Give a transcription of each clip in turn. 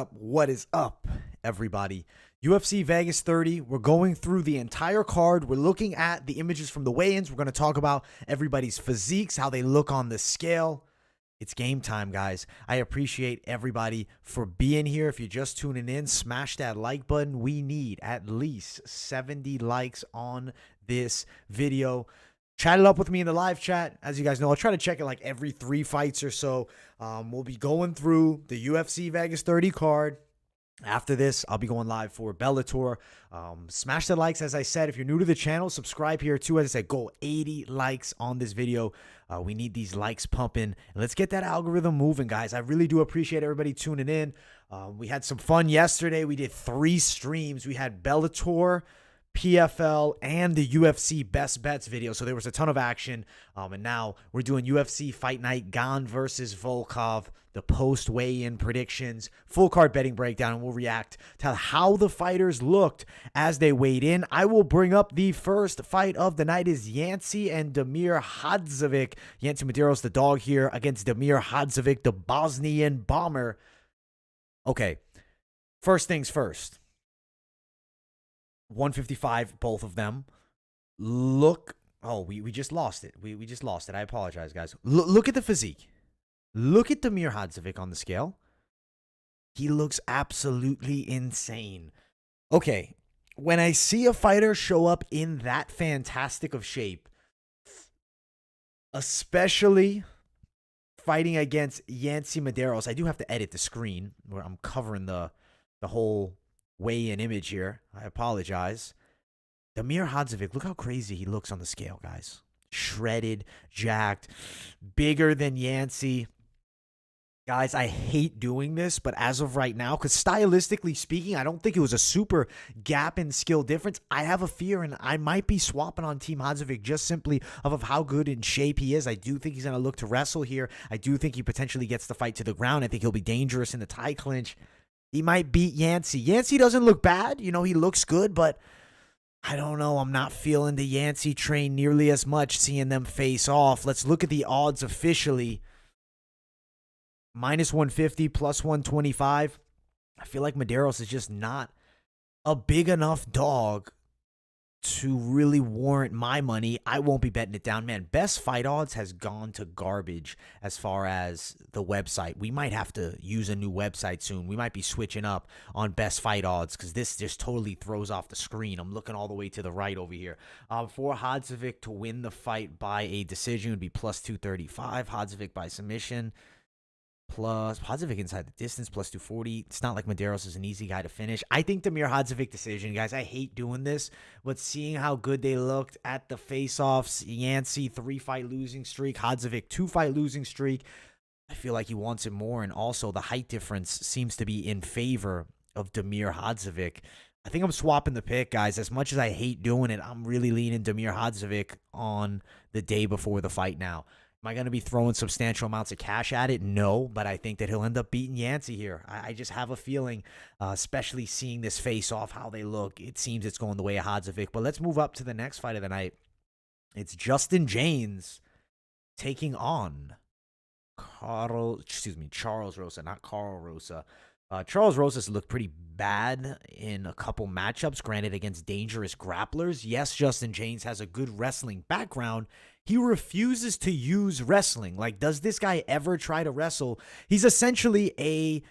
What is up, everybody? UFC Vegas 30. We're going through the entire card. We're looking at the images from the weigh-ins. We're going to talk about everybody's physiques, how they look on the scale. It's game time, guys. I appreciate everybody for being here. If you're just tuning in, smash that like button. We need at least 70 likes on this video. Chat it up with me in the live chat. As you guys know, I'll try to check it like every 3 fights or so. We'll be going through the UFC Vegas 30 card. After this, I'll be going live for Bellator. Smash the likes, as I said. If you're new to the channel, subscribe here too. As I said, go 80 likes on this video. We need these likes pumping. And let's get that algorithm moving, guys. I really do appreciate everybody tuning in. We had some fun yesterday. We did 3 streams. We had Bellator, PFL, and the UFC best bets video. So there was a ton of action. And now we're doing UFC Fight Night, Gane versus Volkov, the post weigh-in predictions, full card betting breakdown, and we'll react to how the fighters looked as they weighed in. I will bring up the first fight of the night is Yancy and Damir Hadzovic. Yancy Medeiros, the dog here, against Damir Hadzovic, the Bosnian bomber. Okay, first things first. 155, both of them. Look, oh, we just lost it. We just lost it. I apologize, guys. Look at the physique. Look at Damir Hadzovic on the scale. He looks absolutely insane. Okay, when I see a fighter show up in that fantastic of shape, especially fighting against Yancy Medeiros, I do have to edit the screen where I'm covering the whole weigh-in image here. I apologize. Damir Hadzovic, look how crazy he looks on the scale, guys. Shredded, jacked, bigger than Yancy. Guys, I hate doing this, but as of right now, because stylistically speaking, I don't think it was a super gap in skill difference. I have a fear, and I might be swapping on Team Hadzovic just simply of how good in shape he is. I do think he's going to look to wrestle here. I do think he potentially gets the fight to the ground. I think he'll be dangerous in the tie clinch. He might beat Yancy. Yancy doesn't look bad. You know, he looks good, but I don't know. I'm not feeling the Yancy train nearly as much seeing them face off. Let's look at the odds officially. Minus 150, plus 125. I feel like Medeiros is just not a big enough dog to really warrant my money. I won't be betting it down. Man, Best Fight Odds has gone to garbage as far as the website. We might have to use a new website soon. We might be switching up on Best Fight Odds because this just totally throws off the screen. I'm looking all the way to the right over here. For Hadzovic to win the fight by a decision would be plus 235. Hadzovic by submission. Plus Hadzovic inside the distance, plus 240. It's not like Medeiros is an easy guy to finish. I think Damir Hadzovic decision, guys. I hate doing this, but seeing how good they looked at the face-offs, Yancy 3-fight losing streak, Hadzovic 2-fight losing streak, I feel like he wants it more, and also the height difference seems to be in favor of Damir Hadzovic. I think I'm swapping the pick, guys. As much as I hate doing it, I'm really leaning Damir Hadzovic on the day before the fight now. Am I going to be throwing substantial amounts of cash at it? No, but I think that he'll end up beating Yancy here. I just have a feeling, especially seeing this face-off, how they look, it seems it's going the way of Hadzovic. But let's move up to the next fight of the night. It's Justin James taking on Charles Rosa, not Carl Rosa. Charles Rosa's looked pretty bad in a couple matchups, granted against dangerous grapplers. Yes, Justin James has a good wrestling background. He refuses to use wrestling. Like, does this guy ever try to wrestle? He's essentially a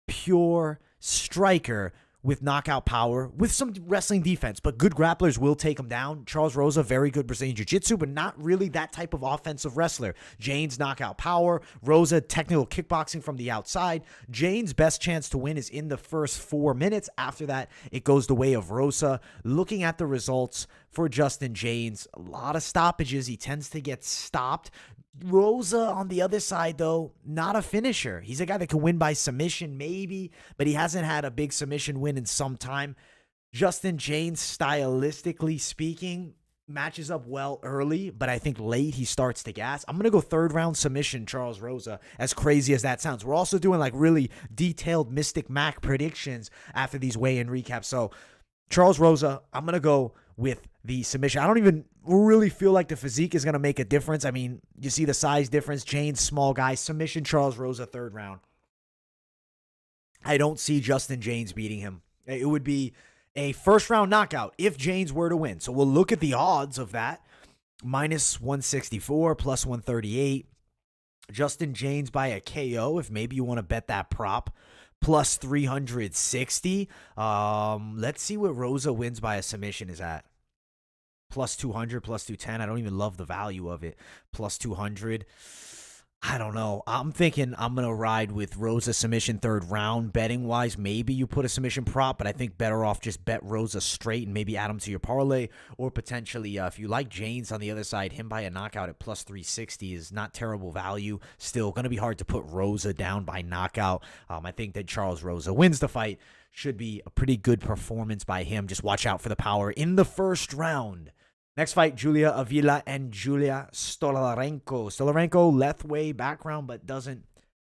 pure striker with knockout power, with some wrestling defense, but good grapplers will take him down. Charles Rosa, very good Brazilian Jiu-Jitsu, but not really that type of offensive wrestler. Jane's knockout power, Rosa technical kickboxing from the outside. Jane's best chance to win is in the first 4 minutes. After that, it goes the way of Rosa. Looking at the results for Justin James, a lot of stoppages. He tends to get stopped. Rosa on the other side, though, not a finisher. He's a guy that can win by submission, maybe, but he hasn't had a big submission win in some time. Justin James, stylistically speaking, matches up well early, but I think late he starts to gas. I'm going to go 3rd round submission, Charles Rosa, as crazy as that sounds. We're also doing like really detailed Mystic Mac predictions after these weigh-in recaps. So Charles Rosa, I'm going to go with the submission. I don't even really feel like the physique is going to make a difference. I mean, you see the size difference. Jane's small guy. Submission, Charles Rosa, 3rd round. I don't see Justin James beating him. It would be a first-round knockout if James were to win. So we'll look at the odds of that. Minus 164, plus 138. Justin James by a KO, if maybe you want to bet that prop, plus 360. Let's see what Rosa wins by a submission is at. Plus 200, plus 210. I don't even love the value of it. Plus 200. I don't know. I'm thinking I'm going to ride with Rosa submission third round. Betting wise, maybe you put a submission prop, but I think better off just bet Rosa straight and maybe add him to your parlay. Or potentially, if you like James on the other side, him by a knockout at plus 360 is not terrible value. Still going to be hard to put Rosa down by knockout. I think that Charles Rosa wins the fight. Should be a pretty good performance by him. Just watch out for the power in the first round. Next fight, Julia Avila and Julia Stolarenko. Stolarenko, Lethway background, but doesn't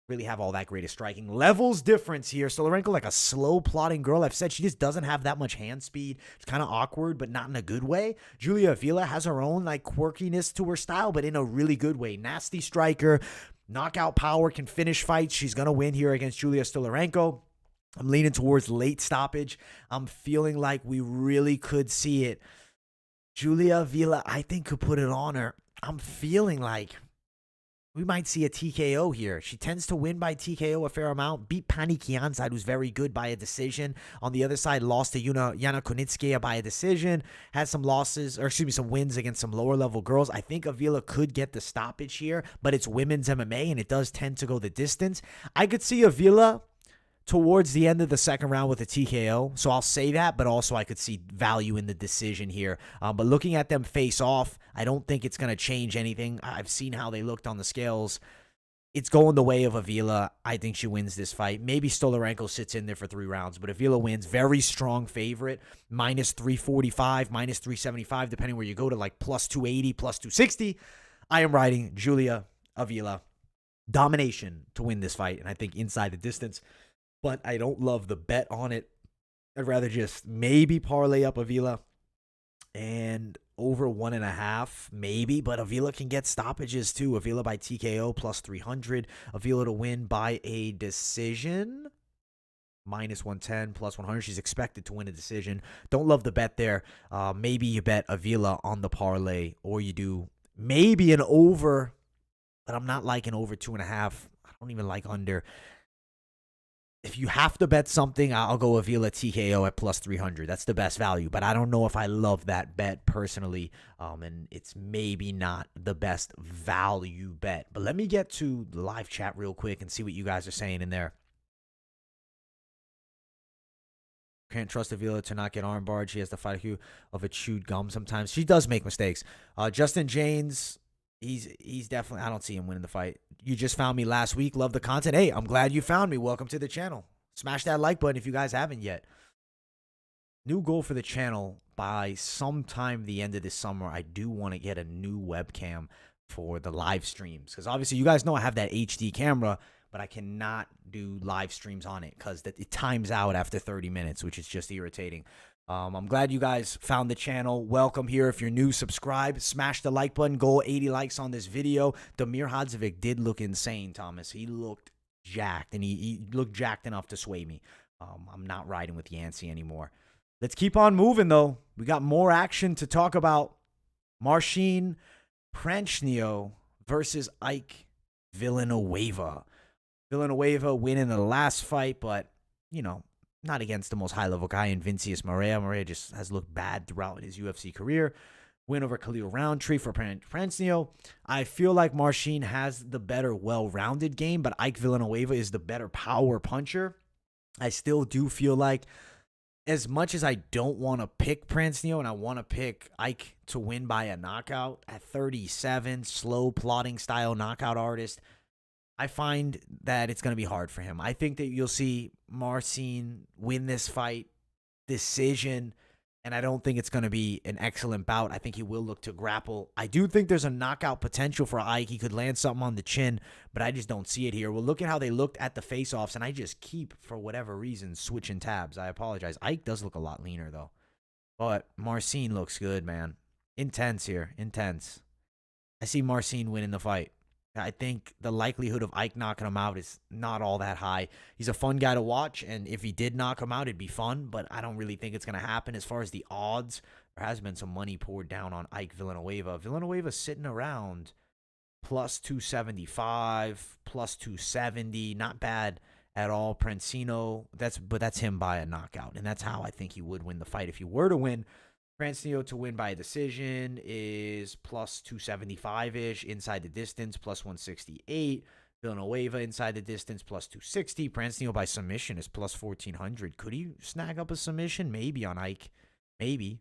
really have all that great a striking. Levels difference here. Stolarenko, like a slow plotting girl. I've said she just doesn't have that much hand speed. It's kind of awkward, but not in a good way. Julia Avila has her own like quirkiness to her style, but in a really good way. Nasty striker, knockout power, can finish fights. She's going to win here against Julia Stolarenko. I'm leaning towards late stoppage. I'm feeling like we really could see it. Julia Avila, I think, could put it on her. I'm feeling like we might see a TKO here. She tends to win by TKO a fair amount. Beat Pani Kianzad, who's very good, by a decision. On the other side, lost to Yana Kunitskaya by a decision. Had some losses, or excuse me, some wins against some lower-level girls. I think Avila could get the stoppage here, but it's women's MMA, and it does tend to go the distance. I could see Avila towards the end of the second round with a TKO. So I'll say that, but also I could see value in the decision here. But looking at them face off, I don't think it's going to change anything. I've seen how they looked on the scales. It's going the way of Avila. I think she wins this fight. Maybe Stolarenko sits in there for 3 rounds, but Avila wins. Very strong favorite. Minus 345, minus 375, depending where you go to, like plus 280, plus 260. I am riding Julia Avila. Domination to win this fight, and I think inside the distance. But I don't love the bet on it. I'd rather just maybe parlay up Avila and over 1.5, maybe. But Avila can get stoppages too. Avila by TKO plus 300. Avila to win by a decision minus 110 plus 100. She's expected to win a decision. Don't love the bet there. Maybe you bet Avila on the parlay, or you do maybe an over, but I'm not liking over 2.5. I don't even like under. If you have to bet something, I'll go Avila TKO at plus 300. That's the best value, but I don't know if I love that bet personally, and it's maybe not the best value bet. But let me get to the live chat real quick and see what you guys are saying in there. Can't trust Avila to not get armbarred. She has the fight IQ of a chewed gum sometimes. She does make mistakes. Justin James, he's definitely, I don't see him winning the fight. You just found me last week. Love the content. Hey, I'm glad you found me. Welcome to the channel. Smash that like button if you guys haven't yet. New goal for the channel, by sometime the end of this summer, I do want to get a new webcam for the live streams. Because obviously you guys know I have that HD camera, but I cannot do live streams on it because it times out after 30 minutes, which is just irritating. I'm glad you guys found the channel. Welcome here. If you're new, subscribe. Smash the like button. Goal 80 likes on this video. Damir Hadzovic did look insane, Thomas. He looked jacked, and he looked jacked enough to sway me. I'm not riding with Yancey anymore. Let's keep on moving, though. We got more action to talk about. Marcin Pranchniau versus Ike Villanueva. Villanueva winning the last fight, but, you know, not against the most high-level guy in Vincius Morea. Morea just has looked bad throughout his UFC career. Win over Khalil Roundtree for Pranchniau. I feel like Marcin has the better well-rounded game, but Ike Villanueva is the better power puncher. I still do feel like, as much as I don't want to pick Pranchniau and I want to pick Ike to win by a knockout at 37, slow plotting style knockout artist, I find that it's going to be hard for him. I think that you'll see Marcin win this fight decision, and I don't think it's going to be an excellent bout. I think he will look to grapple. I do think there's a knockout potential for Ike. He could land something on the chin, but I just don't see it here. Well, look at how they looked at the face-offs, and I just keep, for whatever reason, switching tabs. I apologize. Ike does look a lot leaner, though. But Marcin looks good, man. Intense here. Intense. I see Marcin winning the fight. I think the likelihood of Ike knocking him out is not all that high. He's a fun guy to watch, and if he did knock him out, it'd be fun, but I don't really think it's going to happen. As far as the odds, there has been some money poured down on Ike Villanueva. Villanueva's sitting around plus 275, plus 270, not bad at all. Prancino, that's him by a knockout, and that's how I think he would win the fight if he were to win. Prancino to win by a decision is plus 275-ish. Inside the distance, plus 168. Villanueva inside the distance, plus 260. Prancino by submission is plus 1,400. Could he snag up a submission? Maybe on Ike. Maybe.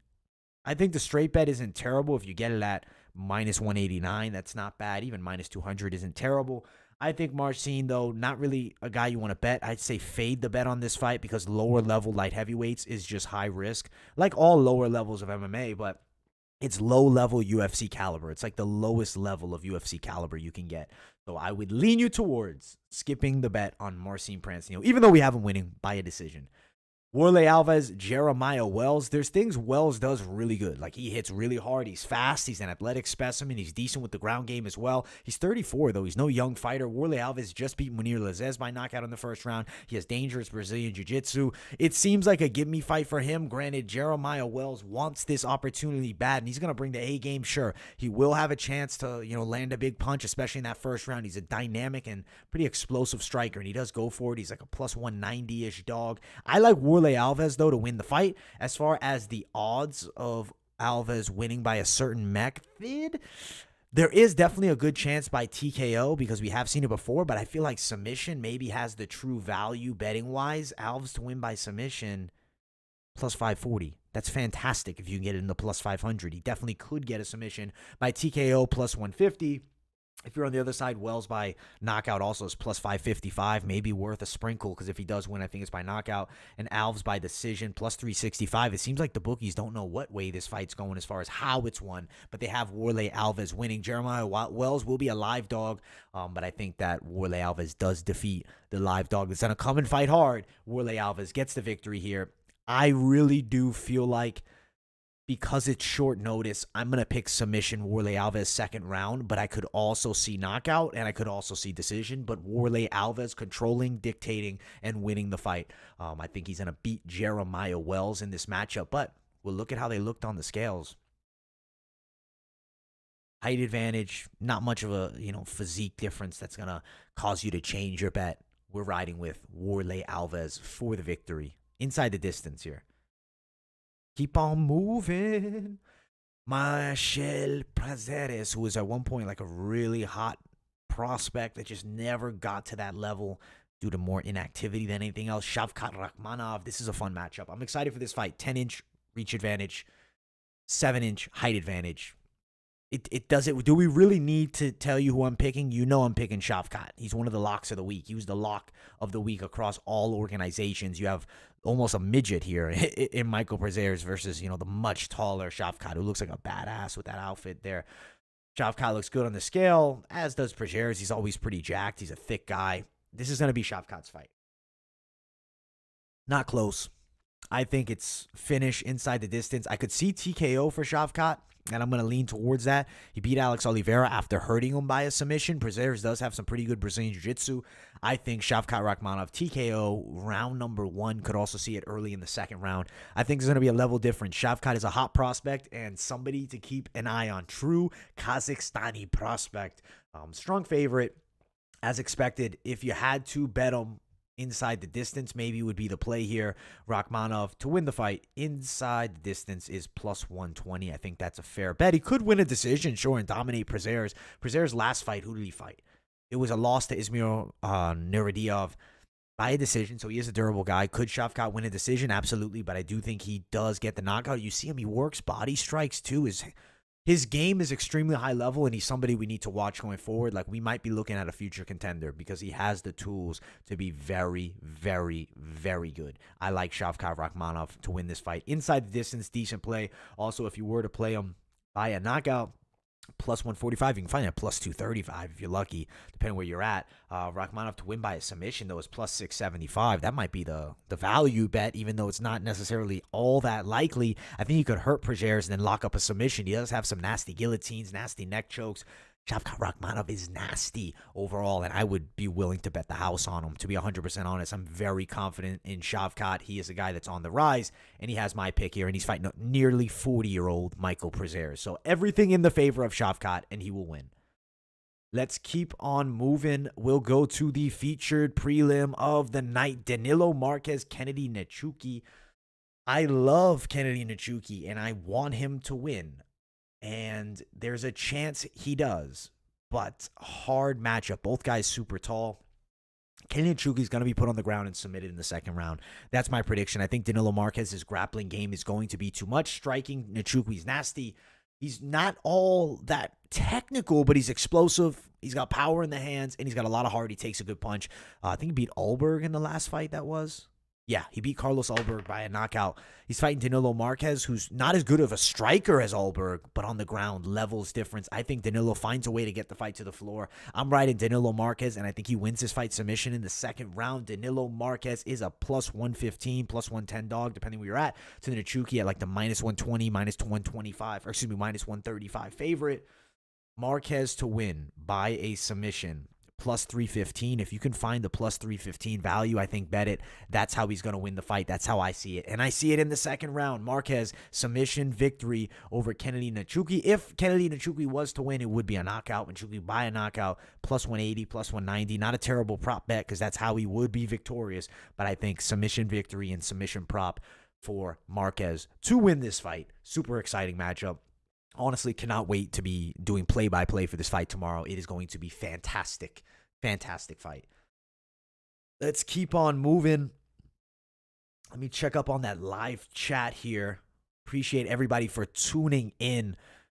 I think the straight bet isn't terrible if you get it at minus 189. That's not bad. Even minus 200 isn't terrible. I think Marcin, though, not really a guy you want to bet. I'd say fade the bet on this fight because lower level light heavyweights is just high risk. Like all lower levels of MMA, but it's low level UFC caliber. It's like the lowest level of UFC caliber you can get. So I would lean you towards skipping the bet on Marcin Prancino, even though we have him winning by a decision. Warley Alves, Jeremiah Wells. There's things Wells does really good. Like, he hits really hard. He's fast. He's an athletic specimen. He's decent with the ground game as well. He's 34, though. He's no young fighter. Warley Alves just beat Munir Lazez by knockout in the first round. He has dangerous Brazilian jiu-jitsu. It seems like a give-me fight for him. Granted, Jeremiah Wells wants this opportunity bad, and he's going to bring the A-game, sure. He will have a chance to, land a big punch, especially in that first round. He's a dynamic and pretty explosive striker, and he does go for it. He's like a plus 190-ish dog. I like Warley Alves, though, to win the fight. As far as the odds of Alves winning by a certain method, there is definitely a good chance by TKO because we have seen it before, but I feel like submission maybe has the true value betting-wise. Alves to win by submission, plus 540. That's fantastic if you can get it in the plus 500. He definitely could get a submission by TKO, plus 150. If you're on the other side, Wells by knockout also is plus 555, maybe worth a sprinkle because if he does win, I think it's by knockout. And Alves by decision, plus 365. It seems like the bookies don't know what way this fight's going as far as how it's won, but they have Warley Alves winning. Jeremiah Wells will be a live dog, but I think that Warley Alves does defeat the live dog that's going to come and fight hard. Warley Alves gets the victory here. I really do feel like, because it's short notice, I'm going to pick submission Warley Alves second round, but I could also see knockout and I could also see decision, but Warley Alves controlling, dictating, and winning the fight. I think he's going to beat Jeremiah Wells in this matchup, but we'll look at how they looked on the scales. Height advantage, not much of a physique difference that's going to cause you to change your bet. We're riding with Warley Alves for the victory. Inside the distance here. Keep on moving. Marcel Prazeres, who was at one point like a really hot prospect that just never got to that level due to more inactivity than anything else. Shavkat Rakhmonov. This is a fun matchup. I'm excited for this fight. 10-inch reach advantage, 7-inch height advantage. It does it. Do we really need to tell you who I'm picking? You know I'm picking Shavkat. He's one of the locks of the week. He was the lock of the week across all organizations. You have almost a midget here in Michael Prazeres versus, the much taller Shavkat, who looks like a badass with that outfit there. Shavkat looks good on the scale, as does Prazeres. He's always pretty jacked. He's a thick guy. This is going to be Shavkat's fight. Not close. I think it's finish inside the distance. I could see TKO for Shavkat, and I'm going to lean towards that. He beat Alex Oliveira after hurting him by a submission. Prazeres does have some pretty good Brazilian jiu-jitsu. I think Shavkat Rakhmonov TKO round number 1. Could also see it early in the second round. I think there's going to be a level difference. Shavkat is a hot prospect and somebody to keep an eye on. True Kazakhstani prospect. Strong favorite, as expected. If you had to bet him inside the distance, maybe would be the play here. Rakhmonov to win the fight inside the distance is plus 120. I think that's a fair bet. He could win a decision, sure, and dominate Prazeres. Prazeres' last fight, who did he fight? It was a loss to Ismail Nuradiyov by a decision, so he is a durable guy. Could Shavkat win a decision? Absolutely, but I do think he does get the knockout. You see him, he works body strikes too. His game is extremely high level, and he's somebody we need to watch going forward. Like, we might be looking at a future contender because he has the tools to be very, very, very good. I like Shavkat Rakhmonov to win this fight. Inside the distance, decent play. Also, if you were to play him by a knockout, plus 145. You can find it at plus 235 if you're lucky, depending where you're at. Rakhmonov to win by a submission, though, is plus 675. That might be the value bet, even though it's not necessarily all that likely. I think he could hurt Prazeres and then lock up a submission. He does have some nasty guillotines, nasty neck chokes. Shavkat Rakhmonov is nasty overall, and I would be willing to bet the house on him. To be 100% honest, I'm very confident in Shavkat. He is a guy that's on the rise, and he has my pick here, and he's fighting a nearly 40-year-old Michael Prazeres. So everything in the favor of Shavkat, and he will win. Let's keep on moving. We'll go to the featured prelim of the night. Danilo Marques, Kennedy Nzechukwu. I love Kennedy Nzechukwu, and I want him to win. And there's a chance he does, but hard matchup. Both guys super tall. Kennedy Nzechukwu is going to be put on the ground and submitted in the second round. That's my prediction. I think Danilo Marques' grappling game is going to be too much. Striking, Nzechukwu is nasty. He's not all that technical, but he's explosive. He's got power in the hands, and he's got a lot of heart. He takes a good punch. I think he beat Ulberg in the last fight that was. Yeah, he beat Carlos Ulberg by a knockout. He's fighting Danilo Marques, who's not as good of a striker as Ulberg, but on the ground, levels difference. I think Danilo finds a way to get the fight to the floor. I'm riding Danilo Marques, and I think he wins this fight submission in the second round. Danilo Marques is a plus 115, plus 110 dog, depending where you're at, to the Nzechukwu at like the minus 120, minus 125, or excuse me, minus 135 favorite. Marques to win by a submission. Plus 315. If you can find the plus 315 value, I think bet it. That's how he's going to win the fight. That's how I see it. And I see it in the second round. Marques, submission victory over Kennedy Nzechukwu. If Kennedy Nzechukwu was to win, it would be a knockout. Nzechukwu by a knockout, plus 180, plus 190. Not a terrible prop bet because that's how he would be victorious. But I think submission victory and submission prop for Marques to win this fight. Super exciting matchup. Honestly, cannot wait to be doing play-by-play for this fight tomorrow. It is going to be fantastic. Fantastic fight. Let's keep on moving. Let me check up on that live chat here. Appreciate everybody for tuning in.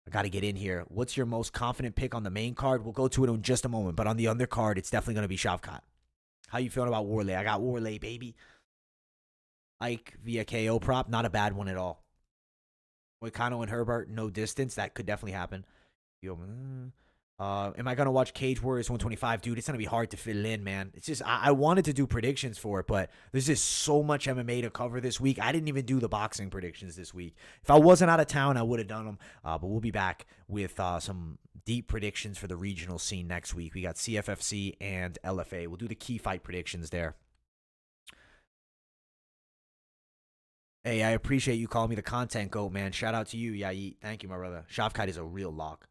I got to get in here. What's your most confident pick on the main card? We'll go to it in just a moment. But on the undercard, it's definitely going to be Shavkat. How you feeling about Warley? I got Warley, baby. Ike via KO prop. Not a bad one at all. Moicano and Herbert, no distance. That could definitely happen. Am I going to watch Cage Warriors 125? Dude, it's going to be hard to fit it in, man. It's just, I wanted to do predictions for it, but there's just so much MMA to cover this week. I didn't even do the boxing predictions this week. If I wasn't out of town, I would have done them. But we'll be back with some deep predictions for the regional scene next week. We got CFFC and LFA. We'll do the key fight predictions there. Hey, I appreciate you calling me the content goat, man. Shout out to you, Yayi. Thank you, my brother. Shavkat is a real lock.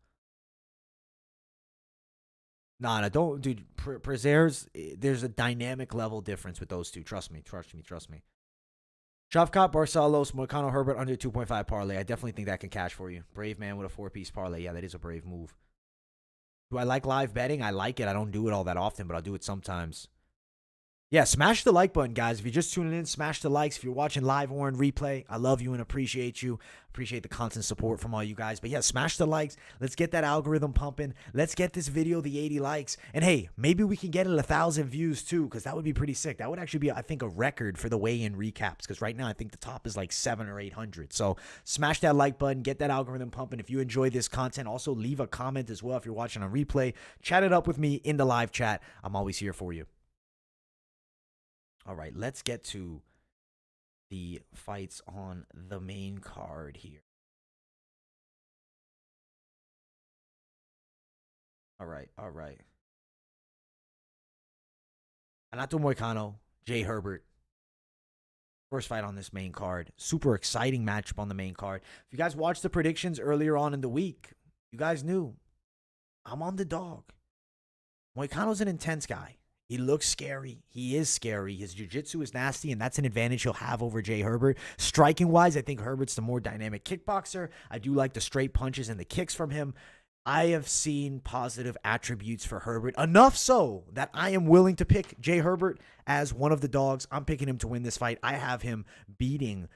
Nah, don't, dude. Prazeres, there's a dynamic level difference with those two. Trust me. Shavkat, Barcelos, Moicano, Herbert under 2.5 parlay. I definitely think that can cash for you. Brave man with a 4-piece parlay. Yeah, that is a brave move. Do I like live betting? I like it. I don't do it all that often, but I'll do it sometimes. Yeah, smash the like button, guys. If you're just tuning in, smash the likes. If you're watching live or in replay, I love you and appreciate you. Appreciate the constant support from all you guys. But yeah, smash the likes. Let's get that algorithm pumping. Let's get this video the 80 likes. And hey, maybe we can get it 1,000 views too, because that would be pretty sick. That would actually be, I think, a record for the weigh-in recaps, because right now I think the top is like 700 or 800. So smash that like button. Get that algorithm pumping. If you enjoy this content, also leave a comment as well if you're watching on replay. Chat it up with me in the live chat. I'm always here for you. All right, let's get to the fights on the main card here. All right. Renato Moicano, Jay Herbert. First fight on this main card. Super exciting matchup on the main card. If you guys watched the predictions earlier on in the week, you guys knew I'm on the dog. Moicano's an intense guy. He looks scary. He is scary. His jiu-jitsu is nasty, and that's an advantage he'll have over Jay Herbert. Striking-wise, I think Herbert's the more dynamic kickboxer. I do like the straight punches and the kicks from him. I have seen positive attributes for Herbert, enough so that I am willing to pick Jay Herbert as one of the dogs. I'm picking him to win this fight. I have him beating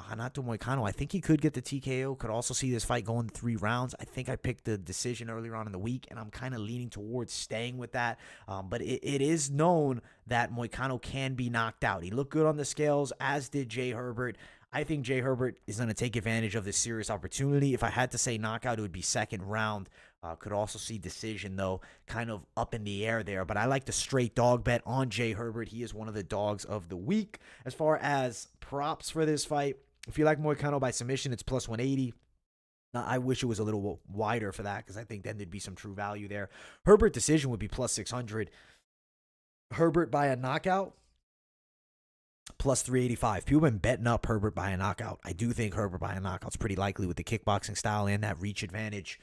Renato Moicano. I think he could get the TKO. Could also see this fight going 3 rounds. I think I picked the decision earlier on in the week, and I'm kind of leaning towards staying with that. But it is known that Moicano can be knocked out. He looked good on the scales, as did Jay Herbert. I think Jay Herbert is going to take advantage of this serious opportunity. If I had to say knockout, it would be second round. Could also see decision, though, kind of up in the air there. But I like the straight dog bet on Jay Herbert. He is one of the dogs of the week. As far as props for this fight, if you like Moicano by submission, it's plus 180. I wish it was a little wider for that because I think then there'd be some true value there. Herbert decision would be plus 600. Herbert by a knockout, plus 385. People have been betting up Herbert by a knockout. I do think Herbert by a knockout's pretty likely with the kickboxing style and that reach advantage.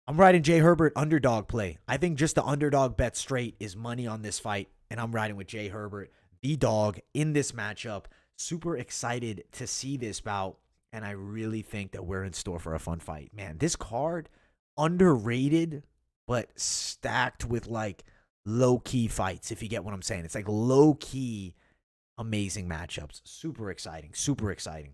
I'm riding Jay Herbert underdog play. I think just the underdog bet straight is money on this fight, and I'm riding with Jay Herbert, the dog, in this matchup. Super excited to see this bout, and I really think that we're in store for a fun fight. Man, this card, underrated, but stacked with like low-key fights, if you get what I'm saying. It's like low-key amazing matchups. Super exciting. Super exciting.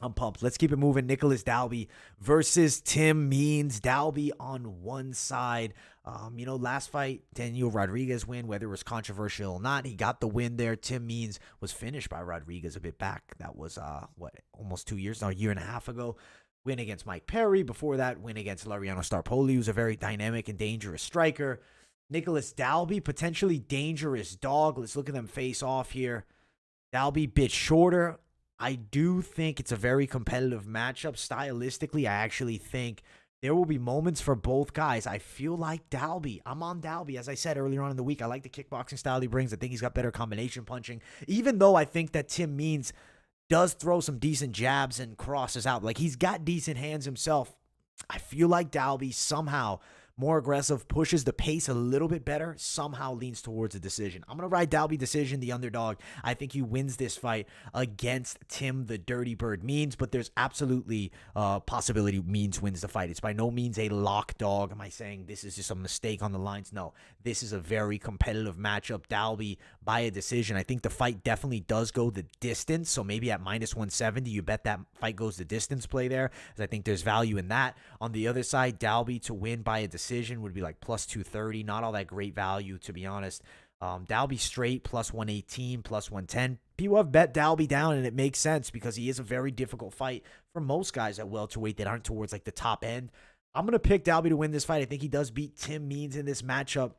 I'm pumped. Let's keep it moving. Nicholas Dalby versus Tim Means. Dalby on one side. Last fight, Daniel Rodriguez win, whether it was controversial or not. He got the win there. Tim Means was finished by Rodriguez a bit back. That was, almost 2 years, a year and a half ago. Win against Mike Perry. Before that, win against Laureano Starpoli, who's a very dynamic and dangerous striker. Nicholas Dalby, potentially dangerous dog. Let's look at them face off here. Dalby, bit shorter. I do think it's a very competitive matchup. Stylistically, I actually think there will be moments for both guys. I feel like Dalby. I'm on Dalby. As I said earlier on in the week, I like the kickboxing style he brings. I think he's got better combination punching. Even though I think that Tim Means does throw some decent jabs and crosses out. Like, he's got decent hands himself. I feel like Dalby somehow more aggressive, pushes the pace a little bit better, somehow leans towards a decision. I'm going to ride Dalby decision, the underdog. I think he wins this fight against Tim the Dirty Bird Means, but there's absolutely possibility Means wins the fight. It's by no means a lock dog. Am I saying this is just a mistake on the lines? No, this is a very competitive matchup. Dalby by a decision. I think the fight definitely does go the distance, so maybe at minus 170, you bet that fight goes the distance play there, as I think there's value in that. On the other side, Dalby to win by a decision would be like plus 230. Not all that great value, to be honest. Dalby straight, plus 118, plus 110. People have bet Dalby down, and it makes sense because he is a very difficult fight for most guys at welterweight that aren't towards like the top end. I'm going to pick Dalby to win this fight. I think he does beat Tim Means in this matchup.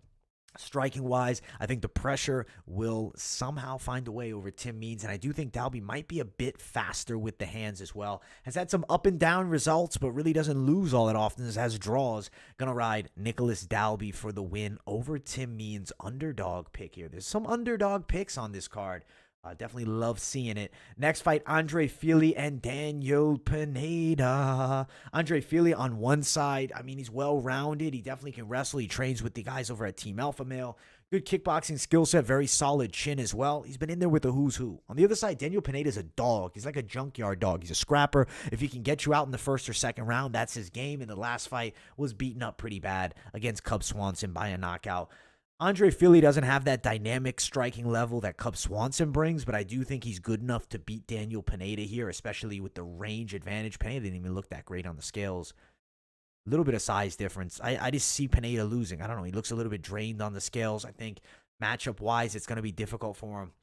Striking wise, I think the pressure will somehow find a way over Tim Means, and I do think Dalby might be a bit faster with the hands as well. Has had some up and down results, but really doesn't lose all that often. Has draws. Gonna ride Nicholas Dalby for the win over Tim Means. Underdog pick here. There's some underdog picks on this card. Definitely love seeing it. Next fight, Andre Fili and Daniel Pineda. Andre Fili on one side. I mean, he's well-rounded. He definitely can wrestle. He trains with the guys over at Team Alpha Male. Good kickboxing skill set. Very solid chin as well. He's been in there with the who's who. On the other side, Daniel Pineda is a dog. He's like a junkyard dog. He's a scrapper. If he can get you out in the first or second round, that's his game. In the last fight, was beaten up pretty bad against Cub Swanson by a knockout. Andre Fili doesn't have that dynamic striking level that Cub Swanson brings, but I do think he's good enough to beat Daniel Pineda here, especially with the range advantage. Pineda didn't even look that great on the scales. A little bit of size difference. I just see Pineda losing. I don't know. He looks a little bit drained on the scales. I think matchup-wise, it's going to be difficult for him.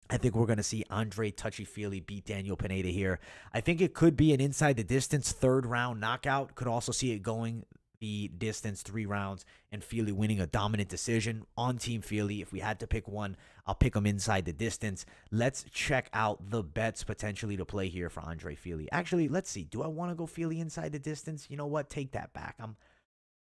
I think we're going to see Andre Touchy-Feely beat Daniel Pineda here. I think it could be an inside-the-distance third-round knockout. Could also see it going the distance 3 rounds and Fili winning a dominant decision on Team Fili. If we had to pick one, I'll pick him inside the distance. Let's check out the bets potentially to play here for Andre Fili. Actually, let's see. Do I want to go Fili inside the distance? You know what? Take that back.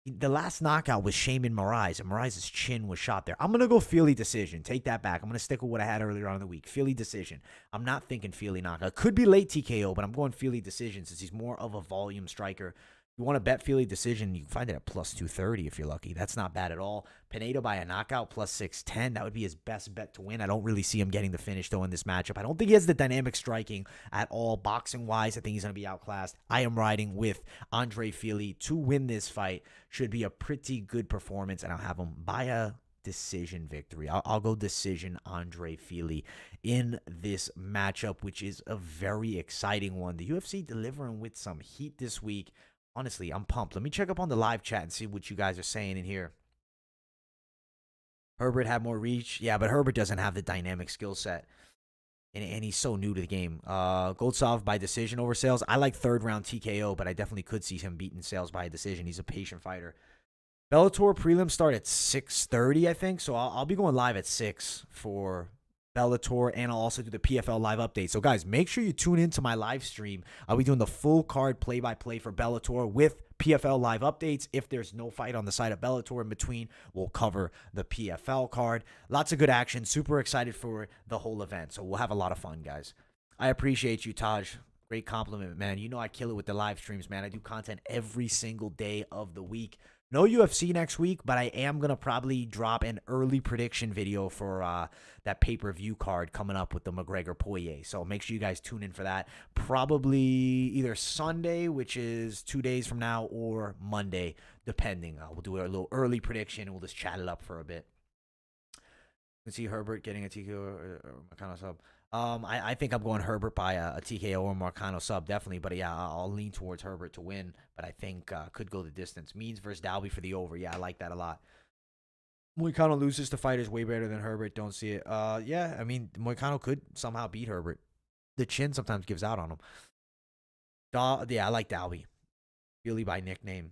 The last knockout was Shaman Moraes, and Moraes' chin was shot there. I'm going to go Fili decision. Take that back. I'm going to stick with what I had earlier on in the week. Fili decision. I'm not thinking Fili knockout. Could be late TKO, but I'm going Fili decision since he's more of a volume striker. You want to bet Fili decision, you can find it at plus 230 if you're lucky. That's not bad at all. Pineda by a knockout, plus 610. That would be his best bet to win. I don't really see him getting the finish, though, in this matchup. I don't think he has the dynamic striking at all. Boxing-wise, I think he's going to be outclassed. I am riding with Andre Fili to win this fight. Should be a pretty good performance, and I'll have him by a decision victory. I'll go decision Andre Fili in this matchup, which is a very exciting one. The UFC delivering with some heat this week. Honestly, I'm pumped. Let me check up on the live chat and see what you guys are saying in here. Herbert had more reach. Yeah, but Herbert doesn't have the dynamic skill set. And he's so new to the game. Goltsov by decision over Sales. I like third round TKO, but I definitely could see him beating Sales by a decision. He's a patient fighter. Bellator prelim start at 6:30, I think. So I'll be going live at 6 for Bellator, and I'll also do the PFL live update. So guys, make sure you tune into my live stream. I'll be doing the full card play-by-play for Bellator with PFL live updates. If there's no fight on the side of Bellator in between, we'll cover the PFL card. Lots of good action. Super excited for the whole event. So we'll have a lot of fun, guys. I appreciate you, Taj. Great compliment, man. You know I kill it with the live streams, man. I do content every single day of the week. No UFC next week, but I am going to probably drop an early prediction video for that pay-per-view card coming up with the McGregor-Poirier. So make sure you guys tune in for that. Probably either Sunday, which is 2 days from now, or Monday, depending. We'll do a little early prediction, and we'll just chat it up for a bit. You can see Herbert getting a TKO or Marcano sub. I think I'm going Herbert by a TKO or Marcano sub, definitely. But yeah, I'll lean towards Herbert to win. But I think could go the distance. Means versus Dalby for the over. Yeah, I like that a lot. Moicano loses to fighters way better than Herbert. Don't see it. Yeah, I mean, Moicano could somehow beat Herbert. The chin sometimes gives out on him. Yeah, I like Dalby. Philly by nickname.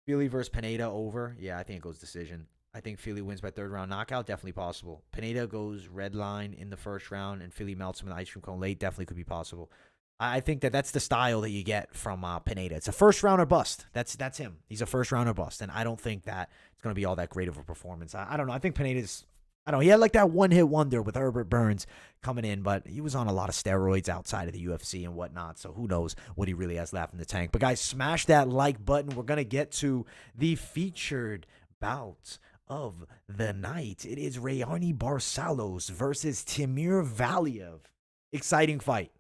Philly versus Pineda over. Yeah, I think it goes decision. I think Philly wins by third round knockout. Definitely possible. Pineda goes red line in the first round, and Philly melts him in the ice cream cone late. Definitely could be possible. I think that's the style that you get from Pineda. It's a first round or bust. That's him. He's a first round or bust, and I don't think that it's going to be all that great of a performance. I don't know. I think Pineda's. I don't know. He had like that one-hit wonder with Herbert Burns coming in, but he was on a lot of steroids outside of the UFC and whatnot, so who knows what he really has left in the tank. But guys, smash that like button. We're going to get to the featured bout of the night. It is Raoni Barcelos versus Timur Valiev. Exciting fight.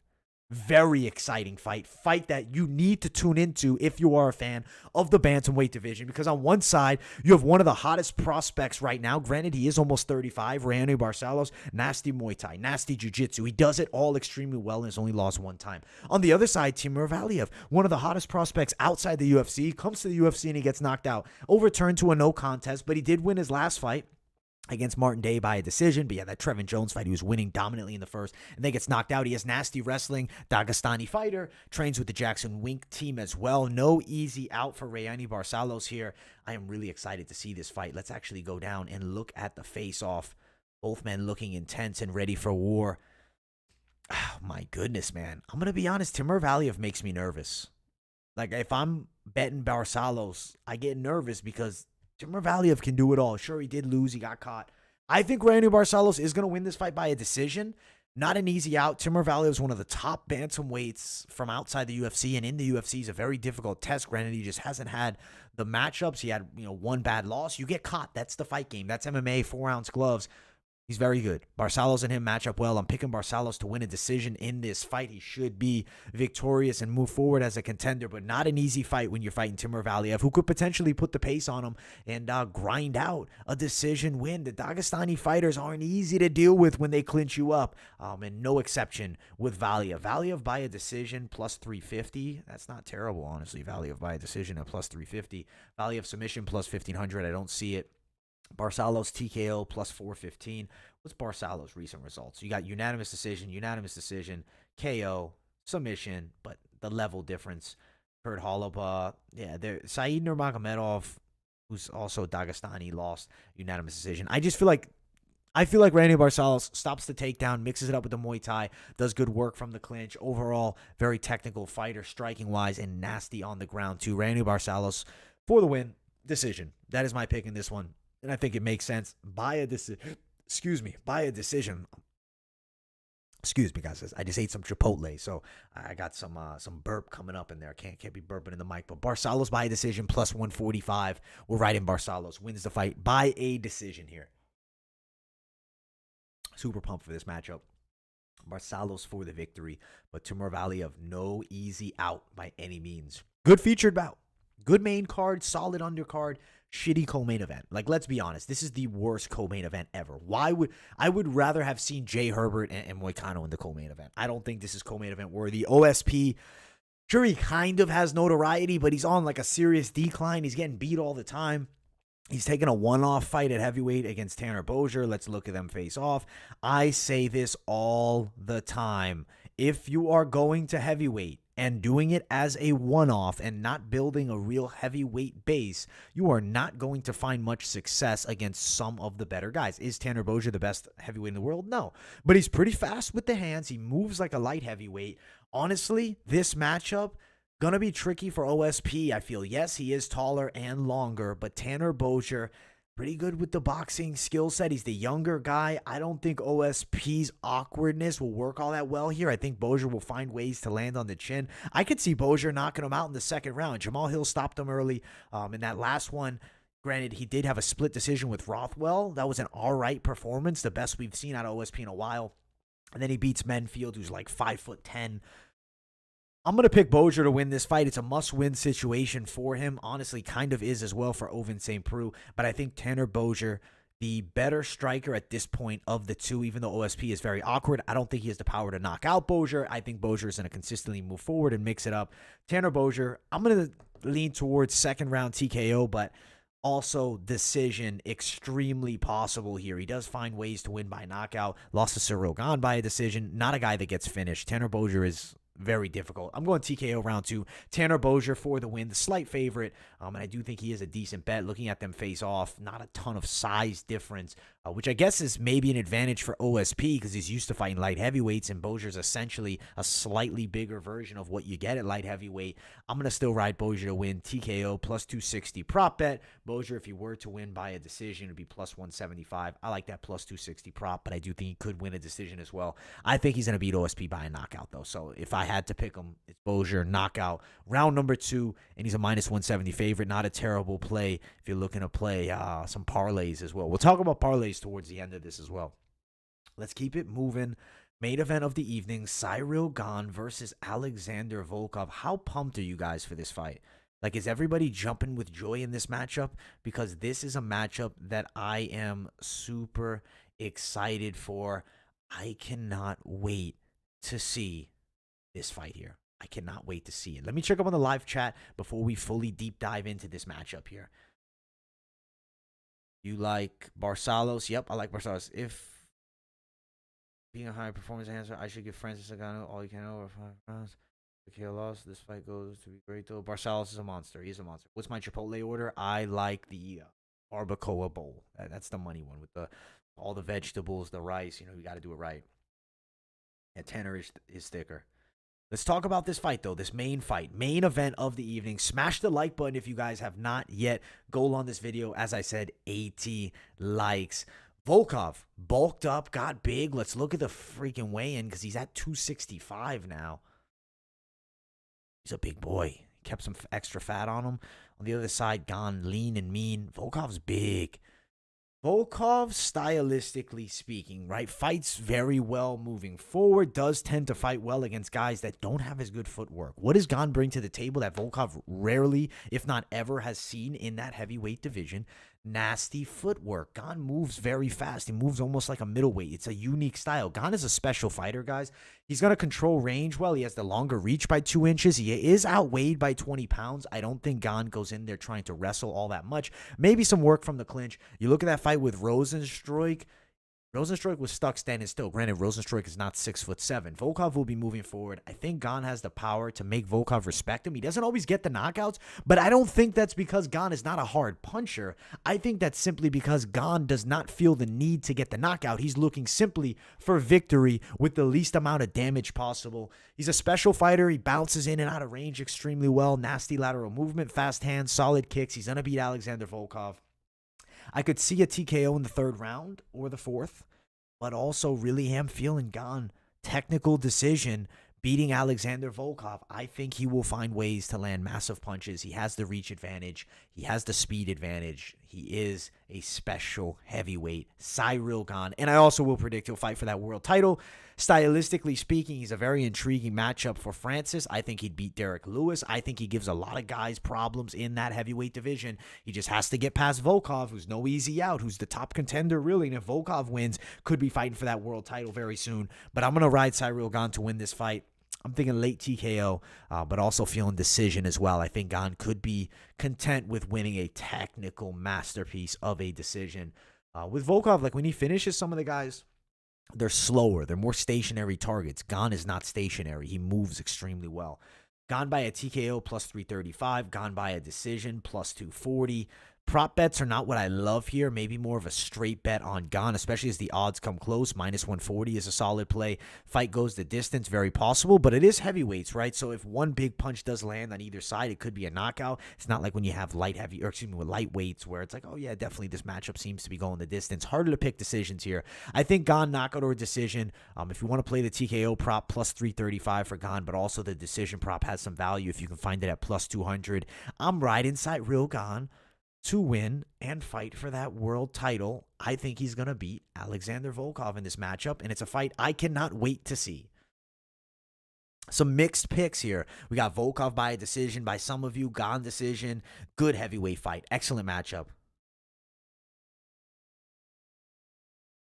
Very exciting fight. Fight that you need to tune into if you are a fan of the bantamweight division, because on one side, you have one of the hottest prospects right now. Granted, he is almost 35. Raoni Barcelos, nasty Muay Thai, nasty Jiu-Jitsu. He does it all extremely well and has only lost one time. On the other side, Timur Valiev, one of the hottest prospects outside the UFC, comes to the UFC and he gets knocked out. Overturned to a no contest, but he did win his last fight against Martin Day by a decision. But yeah, that Trevin Jones fight, he was winning dominantly in the first and then gets knocked out. He has nasty wrestling, Dagestani fighter, trains with the Jackson Wink team as well. No easy out for Raoni Barcelos here. I am really excited to see this fight. Let's actually go down and look at the face-off. Both men looking intense and ready for war. Oh, my goodness, man. I'm going to be honest, Timur Valiev makes me nervous. Like, if I'm betting Barcelos, I get nervous because Timur Valiev can do it all. Sure, he did lose. He got caught. I think Raoni Barcelos is going to win this fight by a decision. Not an easy out. Timur Valiev is one of the top bantamweights from outside the UFC, and in the UFC is a very difficult test. Granted, he just hasn't had the matchups. He had, one bad loss. You get caught. That's the fight game. That's MMA, 4-ounce gloves. He's very good. Barcelos and him match up well. I'm picking Barcelos to win a decision in this fight. He should be victorious and move forward as a contender, but not an easy fight when you're fighting Timur Valiev, who could potentially put the pace on him and grind out a decision win. The Dagestani fighters aren't easy to deal with when they clinch you up, and no exception with Valiev. Valiev by a decision plus 350. That's not terrible, honestly. Valiev by a decision at plus 350. Valiev submission plus 1500. I don't see it. Barcelos TKO plus 415. What's Barcelos' recent results? You got unanimous decision, KO, submission, but the level difference. Kurt Holub, Saeed Nurmagomedov, who's also Dagestani, lost unanimous decision. I feel like Raoni Barcelos stops the takedown, mixes it up with the Muay Thai, does good work from the clinch. Overall, very technical fighter, striking-wise, and nasty on the ground, too. Raoni Barcelos for the win. Decision. That is my pick in this one. And I think it makes sense. By a decision. Excuse me, guys. I just ate some Chipotle, so I got some burp coming up in there. Can't be burping in the mic. But Barcelos by a decision plus 145. We're right in Barcelos. Wins the fight by a decision here. Super pumped for this matchup. Barcelos for the victory, but Timur Valiev no easy out by any means. Good featured bout. Good main card, solid undercard, shitty co-main event. Like, let's be honest, this is the worst co-main event ever. I would rather have seen Jay Herbert and Moicano in the co-main event. I don't think this is co-main event worthy. OSP, sure, he kind of has notoriety, but he's on like a serious decline. He's getting beat all the time. He's taking a one-off fight at heavyweight against Tanner Bozier. Let's look at them face off. I say this all the time. if you are going to heavyweight and doing it as a one-off and not building a real heavyweight base, you are not going to find much success against some of the better guys. Is Tanner Bozier the best heavyweight in the world? No. But he's pretty fast with the hands. He moves like a light heavyweight. Honestly, this matchup gonna be tricky for OSP, I feel. Yes, he is taller and longer, but Tanner Bozier, pretty good with the boxing skill set. He's the younger guy. I don't think OSP's awkwardness will work all that well here. I think Bozier will find ways to land on the chin. I could see Bozier knocking him out in the second round. Jamal Hill stopped him early in that last one. Granted, he did have a split decision with Rothwell. That was an all right performance, the best we've seen out of OSP in a while. And then he beats Menfield, who's like 5'10". I'm going to pick Bozier to win this fight. It's a must-win situation for him. Honestly, kind of is as well for Ovince St. Preux. But I think Tanner Bozier, the better striker at this point of the two, even though OSP is very awkward, I don't think he has the power to knock out Bozier. I think Bozier is going to consistently move forward and mix it up. Tanner Bozier, I'm going to lean towards second-round TKO, but also decision extremely possible here. He does find ways to win by knockout. Lost to Cyril Gane by a decision. Not a guy that gets finished. Tanner Bozier is very difficult. I'm going TKO round 2. Tanner Bozier for the win, the slight favorite. And I do think he is a decent bet. Looking at them face off, not a ton of size difference, which I guess is maybe an advantage for OSP because he's used to fighting light heavyweights, and Bozier's essentially a slightly bigger version of what you get at light heavyweight. I'm going to still ride Bozier to win. TKO plus 260 prop bet. Bozier, if he were to win by a decision, it would be plus 175. I like that plus 260 prop, but I do think he could win a decision as well. I think he's going to beat OSP by a knockout, though. So if I had to pick him, it's Bozier knockout round number 2, and he's a minus 170 favorite. Not a terrible play if you're looking to play some parlays as well. We'll talk about parlays towards the end of this as well. Let's keep it moving. Main event of the evening, Cyril Gane versus Alexander Volkov. How pumped are you guys for this fight? Like, is everybody jumping with joy in this matchup? Because this is a matchup that I am super excited for. I cannot wait to see this fight here. I cannot wait to see it. Let me check up on the live chat before we fully deep dive into this matchup here. You like Barcelos? Yep, I like Barcelos. If being a high performance enhancer, I should give Francis Ngannou all you can over 5 rounds. Okay, loss. This fight goes to be great though. Barcelos is a monster. He's a monster. What's my Chipotle order? I like the barbacoa bowl. That's the money one with all the vegetables, the rice. You know, you got to do it right. Yeah, Tanner is thicker. Let's talk about this fight, though, this main fight, main event of the evening. Smash the like button if you guys have not yet. Goal on this video, as I said, 80 likes. Volkov bulked up, got big. Let's look at the freaking weigh-in because he's at 265 now. He's a big boy. Kept some extra fat on him. On the other side, Gane lean and mean. Volkov's big. Volkov, stylistically speaking, right, fights very well moving forward, does tend to fight well against guys that don't have as good footwork. What does Gane bring to the table that Volkov rarely, if not ever, has seen in that heavyweight division? Nasty footwork. Gane moves very fast. He moves almost like a middleweight. It's a unique style. Gane is a special fighter, guys. He's going to control range well. He has the longer reach by 2 inches. He is outweighed by 20 pounds. I don't think Gane goes in there trying to wrestle all that much. Maybe some work from the clinch. You look at that fight with Rosenstruik. Rosenstruik was stuck standing still. Granted, Rosenstruik is not 6'7". Volkov will be moving forward. I think Gane has the power to make Volkov respect him. He doesn't always get the knockouts, but I don't think that's because Gane is not a hard puncher. I think that's simply because Gane does not feel the need to get the knockout. He's looking simply for victory with the least amount of damage possible. He's a special fighter. He bounces in and out of range extremely well. Nasty lateral movement, fast hands, solid kicks. He's going to beat Alexander Volkov. I could see a TKO in the 3rd round or the 4th, but also really am feeling Gane. Technical decision, beating Alexander Volkov. I think he will find ways to land massive punches. He has the reach advantage. He has the speed advantage. He is a special heavyweight, Cyril Gane. And I also will predict he'll fight for that world title. Stylistically speaking, he's a very intriguing matchup for Francis. I think he'd beat Derek Lewis. I think he gives a lot of guys problems in that heavyweight division. He just has to get past Volkov, who's no easy out, who's the top contender, really. And if Volkov wins, could be fighting for that world title very soon. But I'm going to ride Cyril Gane to win this fight. I'm thinking late TKO, but also feeling decision as well. I think Gane could be content with winning a technical masterpiece of a decision. With Volkov, like when he finishes some of the guys, They're slower. They're more stationary targets. Gane is not stationary. He moves extremely well. Gone by a TKO plus 335. Gone by a decision plus 240. Prop bets are not what I love here. Maybe more of a straight bet on Gane, especially as the odds come close. Minus 140 is a solid play. Fight goes the distance, very possible, but it is heavyweights, right? So if one big punch does land on either side, it could be a knockout. It's not like when you have with lightweights where it's like, oh yeah, definitely this matchup seems to be going the distance. Harder to pick decisions here. I think Gane knockout or decision. If you want to play the TKO prop plus 335 for Gane, but also the decision prop has some value if you can find it at plus 200. I'm riding Cyril Gane to win and fight for that world title. I think he's going to beat Alexander Volkov in this matchup, and it's a fight I cannot wait to see. Some mixed picks here. We got Volkov by a decision by some of you, Gane decision. Good heavyweight fight. Excellent matchup.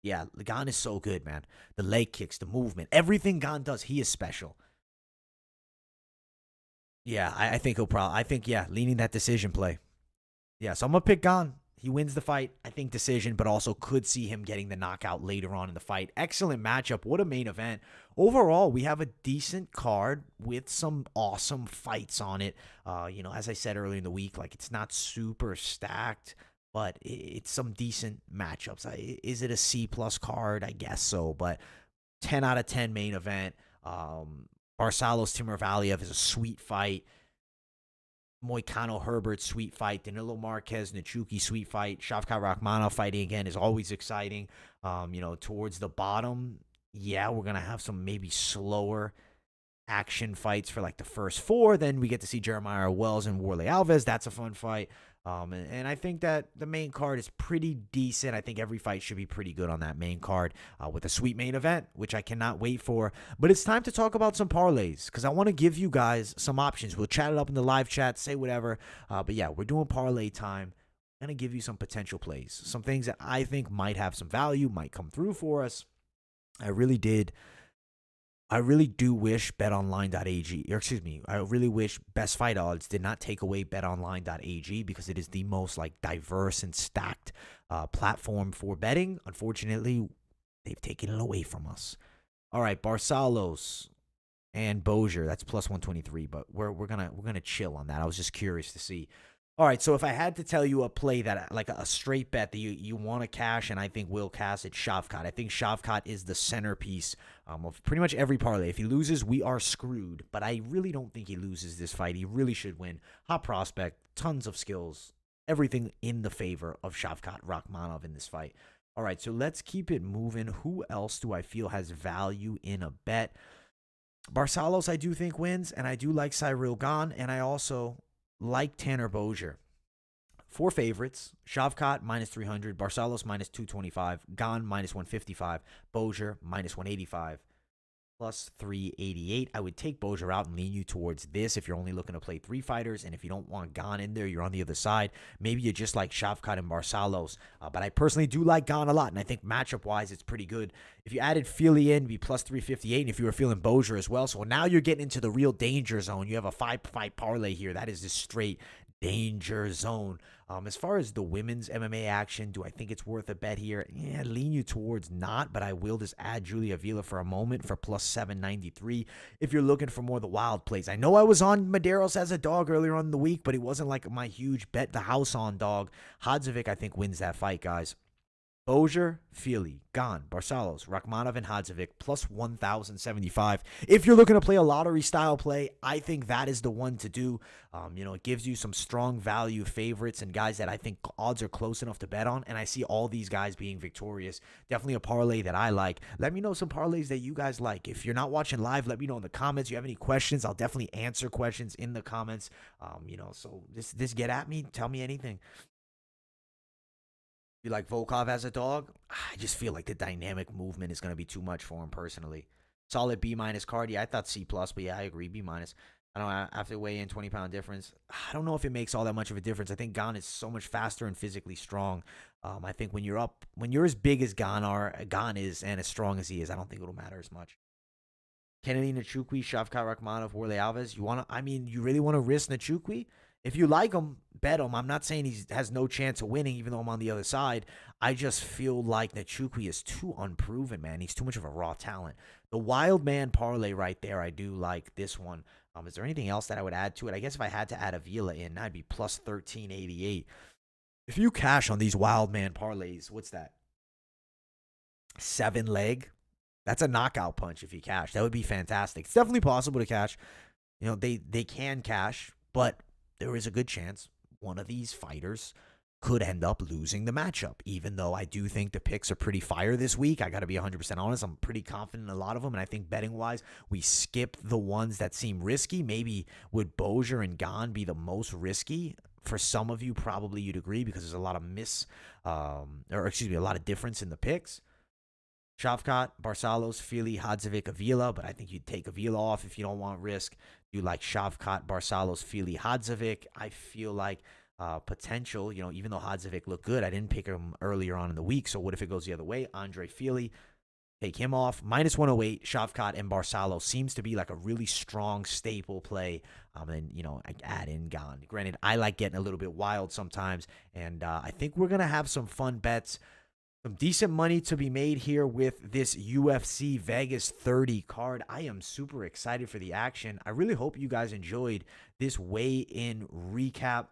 Yeah, Gane is so good, man. The leg kicks, the movement, everything Gane does, he is special. Yeah, I think he'll probably, yeah, leaning that decision play. Yeah, so I'm going to pick Gane. He wins the fight, I think decision, but also could see him getting the knockout later on in the fight. Excellent matchup. What a main event. Overall, we have a decent card with some awesome fights on it. As I said earlier in the week, like it's not super stacked, but it's some decent matchups. Is it a C+ card? I guess so, but 10 out of 10 main event. Barcelos Timur Valiev is a sweet fight. Moicano Herbert, sweet fight. Danilo Marquez, Nachuki, sweet fight. Shavkat Rakhmonov fighting again is always exciting. Towards the bottom, yeah, we're going to have some maybe slower action fights for like the first four. Then we get to see Jeremiah Wells and Warley Alves. That's a fun fight. And I think that the main card is pretty decent. I think every fight should be pretty good on that main card with a sweet main event, which I cannot wait for. But it's time to talk about some parlays because I want to give you guys some options. We'll chat it up in the live chat, say whatever. But yeah, we're doing parlay time. I'm going to give you some potential plays, some things that I think might have some value, might come through for us. I really do wish betonline.ag, I really wish Best Fight Odds did not take away betonline.ag because it is the most like diverse and stacked platform for betting. Unfortunately, they've taken it away from us. All right, Barcelos and Bozier, that's plus 123, but we're gonna chill on that. I was just curious to see. All right, so if I had to tell you a play that like a straight bet that you want to cash and I think will cash, it's Shavkat. I think Shavkat is the centerpiece of pretty much every parlay. If he loses, we are screwed, but I really don't think he loses this fight. He really should win. Hot prospect, tons of skills, everything in the favor of Shavkat Rakhmonov in this fight. All right, so let's keep it moving. Who else do I feel has value in a bet? Barcelos, I do think wins, and I do like Cyril Gane, and I also like Tanner Bozier. Four favorites: Shavkat minus 300, Barcelos minus 225, Gane minus 155, Bozier minus 185, plus 388. I would take Bozier out and lean you towards this if you're only looking to play three fighters, and if you don't want Gane in there, you're on the other side. Maybe you just like Shavkat and Barcelos, but I personally do like Gane a lot, and I think matchup-wise, it's pretty good. If you added Feely in, it'd be plus 358, and if you were feeling Bozier as well, so now you're getting into the real danger zone. You have a five-fight parlay here. That is the straight danger zone. As far as the women's MMA action, do I think it's worth a bet here? Yeah, lean you towards not, but I will just add Julia Avila for a moment for plus 793 if you're looking for more of the wild plays. I know I was on Medeiros as a dog earlier on in the week, but he wasn't like my huge bet the house on dog. Hadzovic, I think, wins that fight, guys. Bozier, Feely, Gane, Barcelos, Rakhmonov, and Hadzovic plus 1,075. If you're looking to play a lottery style play, I think that is the one to do. It gives you some strong value favorites and guys that I think odds are close enough to bet on, and I see all these guys being victorious. Definitely a parlay that I like. Let me know some parlays that you guys like. If you're not watching live, let me know in the comments. If you have any questions, I'll definitely answer questions in the comments. So this get at me, tell me anything. You like Volkov as a dog? I just feel like the dynamic movement is going to be too much for him personally. Solid B- card. Yeah, I thought C+, but yeah, I agree. B-. I don't know, after weigh in 20-pound difference, I don't know if it makes all that much of a difference. I think Gane is so much faster and physically strong. I think when you're as big as Gane is and as strong as he is, I don't think it'll matter as much. Kennedy Nchukwi, Shavkat Rakhmonov, Warley Alves. You really want to risk Nchukwi? If you like him, bet him. I'm not saying he has no chance of winning, even though I'm on the other side. I just feel like Nchukwi is too unproven, man. He's too much of a raw talent. The wild man parlay right there, I do like this one. Is there anything else that I would add to it? I guess if I had to add Avila in, I'd be plus 1388. If you cash on these wild man parlays, what's that? 7 leg? That's a knockout punch if you cash. That would be fantastic. It's definitely possible to cash. They can cash, but there is a good chance one of these fighters could end up losing the matchup, even though I do think the picks are pretty fire this week. I got to be 100% honest. I'm pretty confident in a lot of them, and I think betting-wise, we skipped the ones that seem risky. Maybe would Bozier and Gane be the most risky? For some of you, probably you'd agree because there's a lot of a lot of difference in the picks. Shavkat, Barcelos, Fili, Hadzovic, Avila, but I think you'd take Avila off if you don't want risk. You like Shavkat, Barcelos, Fili, Hadzovic. I feel like potential, even though Hadzovic looked good, I didn't pick him earlier on in the week, so what if it goes the other way? Andre Fili, take him off. Minus 108, Shavkat and Barcelos seems to be like a really strong staple play. And, I add in Gane. Granted, I like getting a little bit wild sometimes, and I think we're going to have some fun bets. Some decent money to be made here with this UFC Vegas 30 card. I am super excited for the action. I really hope you guys enjoyed this weigh-in recap.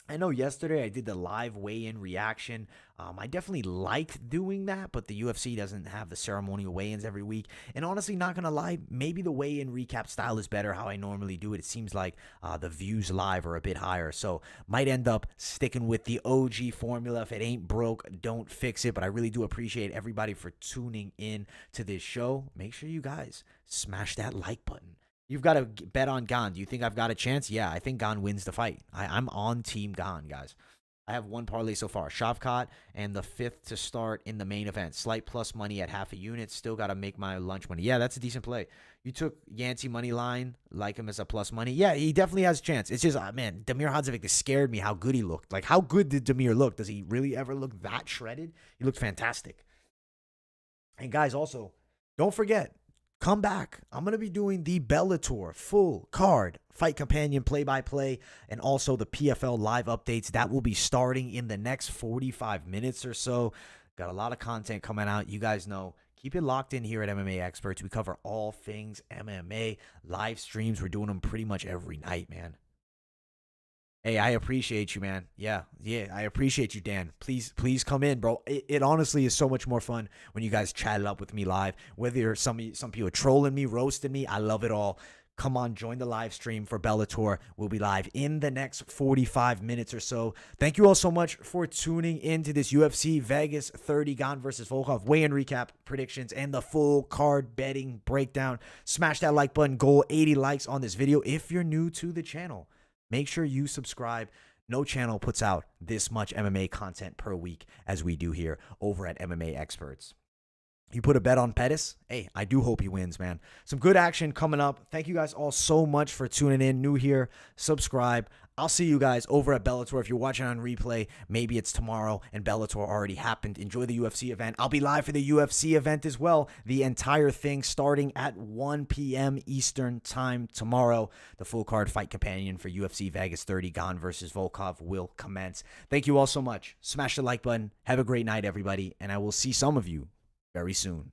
I know yesterday I did the live weigh-in reaction. I definitely liked doing that, but the UFC doesn't have the ceremonial weigh-ins every week. And honestly, not going to lie, maybe the weigh-in recap style is better how I normally do it. It seems like the views live are a bit higher. So might end up sticking with the OG formula. If it ain't broke, don't fix it. But I really do appreciate everybody for tuning in to this show. Make sure you guys smash that like button. You've got to bet on Gane. Do you think I've got a chance? Yeah, I think Gane wins the fight. I'm on Team Gane, guys. I have one parlay so far. Shavkat and the 5th to start in the main event. Slight plus money at half a unit. Still got to make my lunch money. Yeah, that's a decent play. You took Yancey money line, like him as a plus money. Yeah, he definitely has a chance. It's just, man, Damir Hadzovic scared me how good he looked. Like, how good did Damir look? Does he really ever look that shredded? He looked fantastic. And guys, also, don't forget, come back. I'm going to be doing the Bellator full card fight companion play-by-play and also the PFL live updates. That will be starting in the next 45 minutes or so. Got a lot of content coming out. You guys know. Keep it locked in here at MMA Experts. We cover all things MMA. Live streams, we're doing them pretty much every night, man. Hey, I appreciate you, man. Yeah, I appreciate you, Dan. Please come in, bro. It honestly is so much more fun when you guys chat it up with me live. Whether you're some people are trolling me, roasting me, I love it all. Come on, join the live stream for Bellator. We'll be live in the next 45 minutes or so. Thank you all so much for tuning into this UFC Vegas 30 Gane versus Volkov weigh-in recap, predictions, and the full card betting breakdown. Smash that like button. Goal 80 likes on this video if you're new to the channel. Make sure you subscribe. No channel puts out this much MMA content per week as we do here over at MMA Experts. You put a bet on Pettis? Hey, I do hope he wins, man. Some good action coming up. Thank you guys all so much for tuning in. New here, subscribe. I'll see you guys over at Bellator. If you're watching on replay, maybe it's tomorrow and Bellator already happened. Enjoy the UFC event. I'll be live for the UFC event as well. The entire thing starting at 1 p.m. Eastern time tomorrow. The full card fight companion for UFC Vegas 30 Gane versus Volkov will commence. Thank you all so much. Smash the like button. Have a great night, everybody. And I will see some of you very soon.